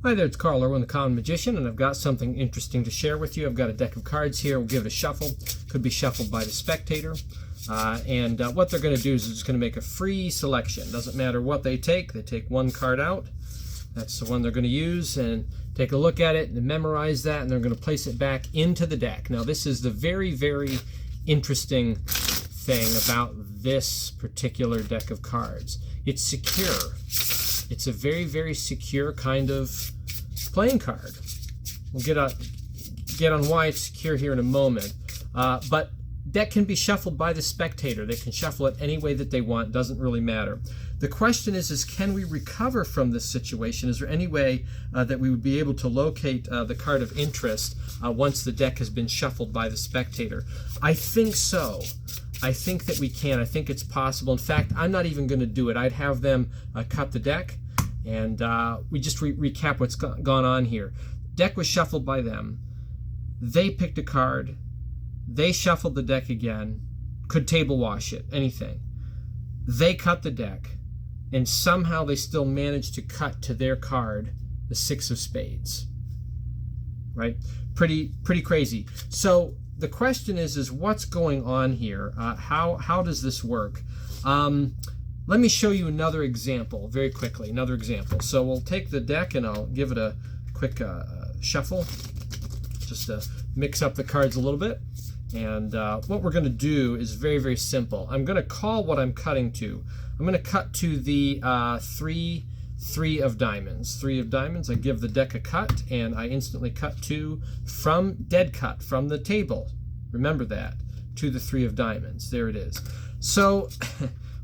Hi there, it's Carl Irwin, the Common Magician, and I've got something interesting to share with you. I've got a deck of cards here. We'll give it a shuffle. Could be shuffled by the spectator. What they're going to do is they're just going to make a free selection. Doesn't matter what they take one card out. That's the one they're going to use, and take a look at it and memorize that, and they're going to place it back into the deck. Now, this is the very, very interesting thing about this particular deck of cards. It's secure. It's a very, very secure kind of playing card. We'll get on why it's secure here in a moment. But deck can be shuffled by the spectator. They can shuffle it any way that they want. Doesn't really matter. The question is can we recover from this situation? Is there any way that we would be able to locate the card of interest once the deck has been shuffled by the spectator? I think so. I think that we can. I think it's possible. In fact, I'm not even going to do it. I'd have them cut the deck, and we just recap what's gone on here. Deck was shuffled by them. They picked a card. They shuffled the deck again. Could table wash it, anything. They cut the deck, and somehow they still managed to cut to their card the Six of Spades. Right? Pretty crazy. So the question is what's going on here? How does this work? Let me show you another example very quickly. Another example. So we'll take the deck and I'll give it a quick shuffle, just to mix up the cards a little bit. And what we're going to do is very, very simple. I'm going to call what I'm cutting to. I'm going to cut to the three of diamonds. Three of diamonds. I give the deck a cut, and I instantly cut from dead cut from the table. Remember that, to the three of diamonds. There it is. So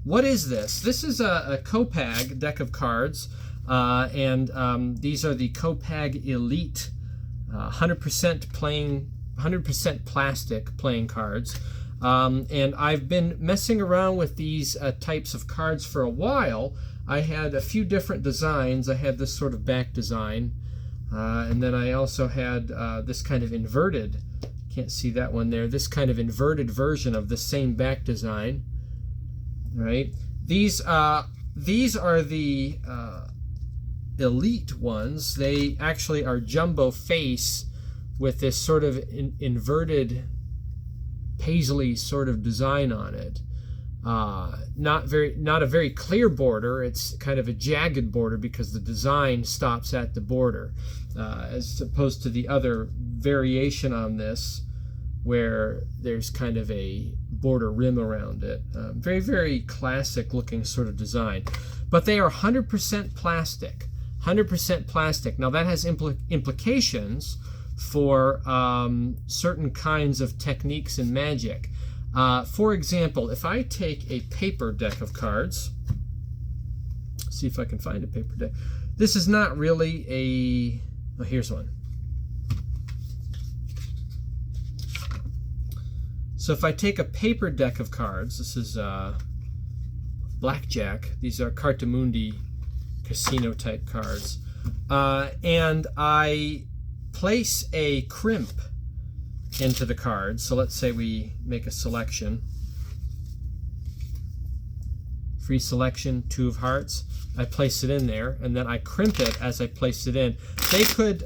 what is this? This is a Copag deck of cards, and these are the Copag Elite 100% plastic playing cards. And I've been messing around with these types of cards for a while. I had a few different designs. I had this sort of back design, and then I also had this kind of inverted, can't see that one there, this kind of inverted version of the same back design. Right? These are the elite ones. They actually are jumbo face with this sort of inverted paisley sort of design on it. Not a very clear border. It's kind of a jagged border because the design stops at the border, as opposed to the other variation on this where there's kind of a border rim around it. Very, very classic looking sort of design. But they are 100% plastic. 100% plastic. Now that has implications for certain kinds of techniques in magic. For example, if I take a paper deck of cards, see if I can find a paper deck. This is not really oh, here's one. So if I take a paper deck of cards, this is blackjack. These are Cartamundi casino type cards. And I place a crimp into the cards. So let's say we make a selection. Free selection, two of hearts. I place it in there, and then I crimp it as I place it in. They could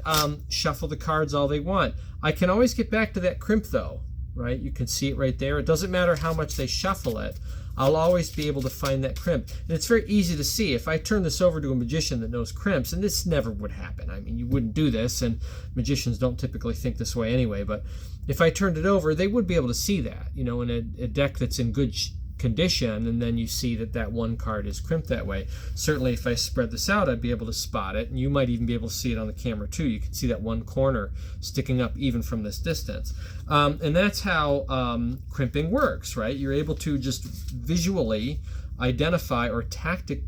shuffle the cards all they want. I can always get back to that crimp though, right? You can see it right there. It doesn't matter how much they shuffle it. I'll always be able to find that crimp. And it's very easy to see. If I turn this over to a magician that knows crimps, and this never would happen. I mean, you wouldn't do this, and magicians don't typically think this way anyway, but if I turned it over, they would be able to see that, you know, in a deck that's in good condition, and then you see that one card is crimped that way. Certainly if I spread this out, I'd be able to spot it, and you might even be able to see it on the camera too. You can see that one corner sticking up even from this distance. And that's how crimping works, right? You're able to just visually identify or tactilely,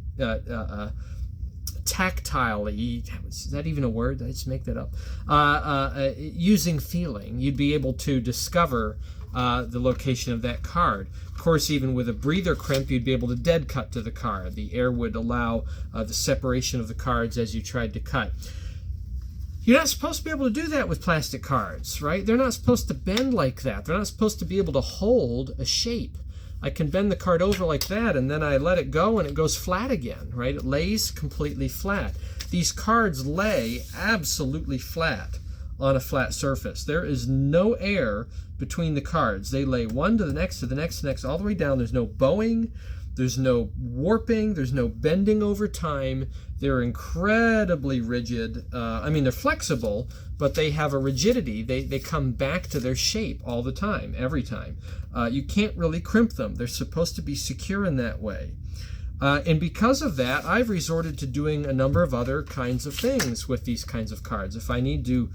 is that even a word? Did I just make that up? Using feeling, you'd be able to discover the location of that card. Of course, even with a breather crimp, you'd be able to dead cut to the card. The air would allow the separation of the cards as you tried to cut. You're not supposed to be able to do that with plastic cards, right? They're not supposed to bend like that. They're not supposed to be able to hold a shape. I can bend the card over like that, and then I let it go, and it goes flat again, right? It lays completely flat. These cards lay absolutely flat on a flat surface. There is no air between the cards. They lay one to the next, to the next, to the next, all the way down. There's no bowing, there's no warping, there's no bending over time. They're incredibly rigid. I mean, they're flexible, but they have a rigidity. They come back to their shape all the time, every time. You can't really crimp them. They're supposed to be secure in that way. And because of that, I've resorted to doing a number of other kinds of things with these kinds of cards. If I need to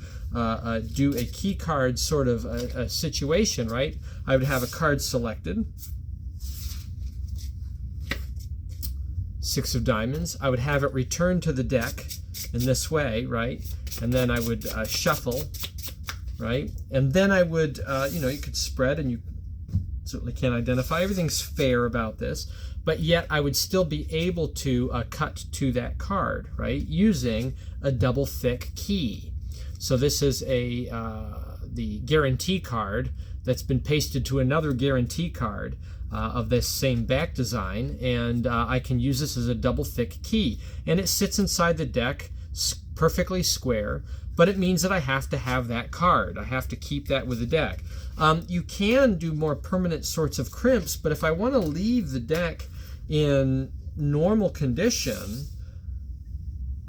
do a key card sort of a situation, right, I would have a card selected, 6 of diamonds. I would have it returned to the deck in this way, right, and then I would shuffle, right, and then I would, you know, you could spread, and you certainly can't identify. Everything's fair about this. But yet I would still be able to cut to that card, right, using a double thick key. So this is the guarantee card that's been pasted to another guarantee card of this same back design, and I can use this as a double thick key. And it sits inside the deck perfectly square, but it means that I have to have that card. I have to keep that with the deck. You can do more permanent sorts of crimps, but if I want to leave the deck in normal condition,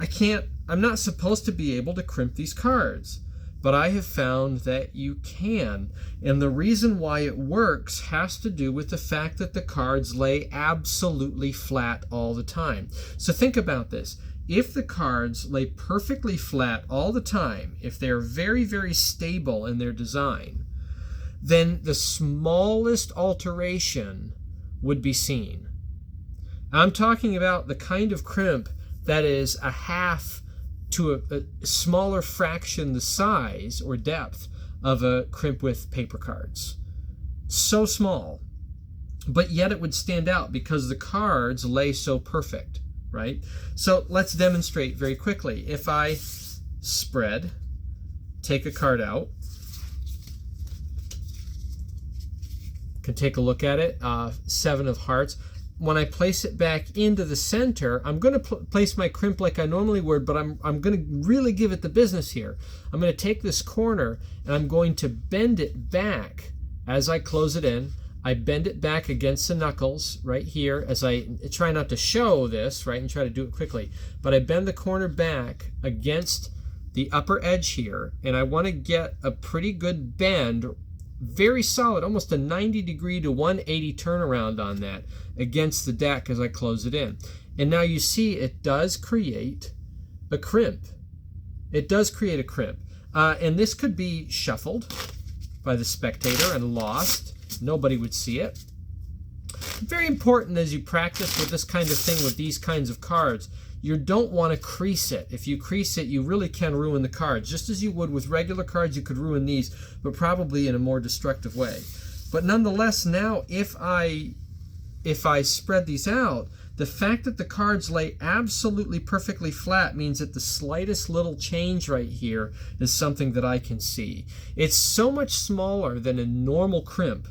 I'm not supposed to be able to crimp these cards, but I have found that you can. And the reason why it works has to do with the fact that the cards lay absolutely flat all the time. So think about this. If the cards lay perfectly flat all the time, if they're very, very stable in their design, then the smallest alteration would be seen. I'm talking about the kind of crimp that is a half to a smaller fraction the size or depth of a crimp with paper cards. So small, but yet it would stand out because the cards lay so perfect, right? So let's demonstrate very quickly. If I spread, take a card out, can take a look at it, 7 of hearts. When I place it back into the center, I'm going to place my crimp like I normally would, but I'm going to really give it the business here. I'm going to take this corner and I'm going to bend it back as I close it in. I bend it back against the knuckles right here as I try not to show this, right, and try to do it quickly. But I bend the corner back against the upper edge here, and I want to get a pretty good bend, very solid, almost a 90-degree to 180 turnaround on that against the deck as I close it in. And now you see it does create a crimp. It does create a crimp. And this could be shuffled by the spectator and lost. Nobody would see it. Very important as you practice with this kind of thing with these kinds of cards, you don't want to crease it. If you crease it, you really can ruin the cards. Just as you would with regular cards, you could ruin these, but probably in a more destructive way. But nonetheless, now if I spread these out, the fact that the cards lay absolutely perfectly flat means that the slightest little change right here is something that I can see. It's so much smaller than a normal crimp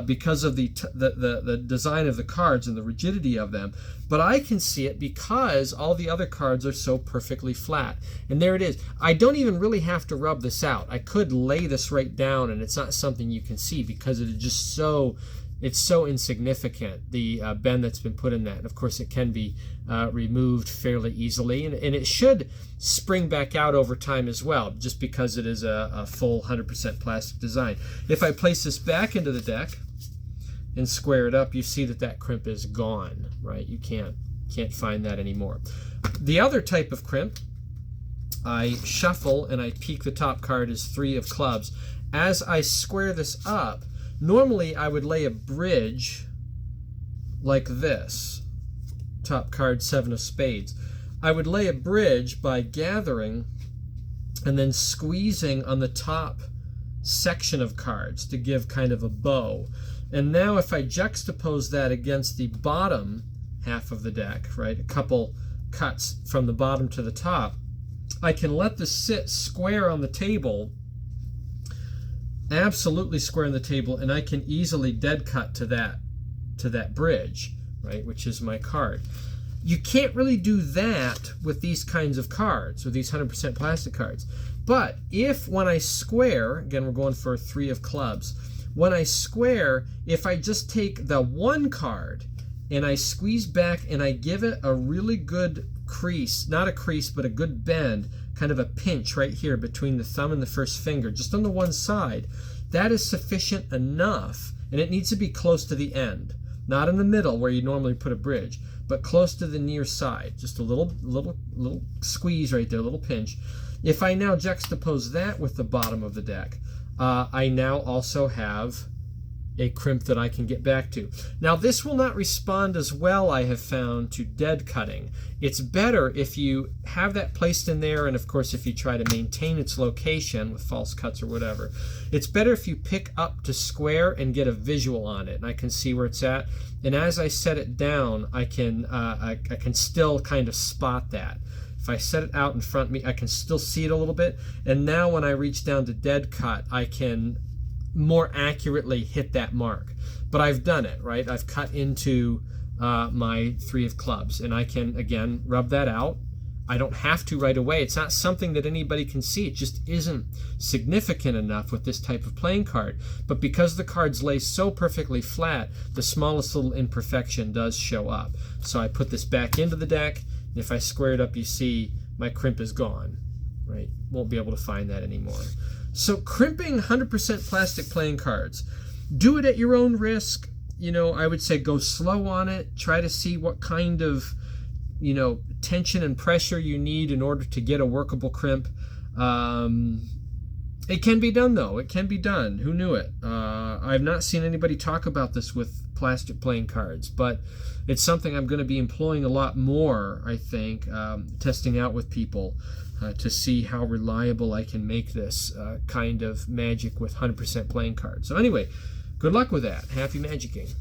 because of the design of the cards and the rigidity of them. But I can see it because all the other cards are so perfectly flat. And there it is. I don't even really have to rub this out. I could lay this right down and it's not something you can see because it is just so... It's so insignificant, the bend that's been put in that. And of course, it can be removed fairly easily. And it should spring back out over time as well, just because it is a full 100% plastic design. If I place this back into the deck and square it up, you see that that crimp is gone, right? You can't find that anymore. The other type of crimp, I shuffle and I peek the top card as 3 of clubs. As I square this up, normally I would lay a bridge like this, top card 7 of spades. I would lay a bridge by gathering and then squeezing on the top section of cards to give kind of a bow. And now if I juxtapose that against the bottom half of the deck, right, a couple cuts from the bottom to the top, I can let this sit square on the table, absolutely square on the table, and I can easily dead cut to that bridge, right, which is my card. You can't really do that with these kinds of cards, or these 100% plastic cards. But if when I square, again we're going for 3 of clubs, when I square, if I just take the 1 card and I squeeze back and I give it a really good crease, not a crease, but a good bend, kind of a pinch right here between the thumb and the first finger, just on the one side, that is sufficient enough, and it needs to be close to the end, not in the middle where you normally put a bridge, but close to the near side, just a little squeeze right there, a little pinch. If I now juxtapose that with the bottom of the deck, I now also have a crimp that I can get back to. Now this will not respond as well, I have found, to dead cutting. It's better if you have that placed in there, and of course if you try to maintain its location with false cuts or whatever, it's better if you pick up to square and get a visual on it, and I can see where it's at, and as I set it down I can still kind of spot that. If I set it out in front of me, I can still see it a little bit, and now when I reach down to dead cut, I can more accurately hit that mark. But I've done it, right? I've cut into my 3 of clubs, and I can, again, rub that out. I don't have to right away. It's not something that anybody can see. It just isn't significant enough with this type of playing card. But because the cards lay so perfectly flat, the smallest little imperfection does show up. So I put this back into the deck, and if I square it up, you see my crimp is gone, right? Won't be able to find that anymore. So crimping 100% plastic playing cards, do it at your own risk. You know, I would say go slow on it. Try to see what kind of, you know, tension and pressure you need in order to get a workable crimp. It can be done, though. It can be done. Who knew it? I've not seen anybody talk about this with plastic playing cards, but it's something I'm going to be employing a lot more, I think, testing out with people to see how reliable I can make this kind of magic with 100% playing cards. So anyway, good luck with that. Happy magicking.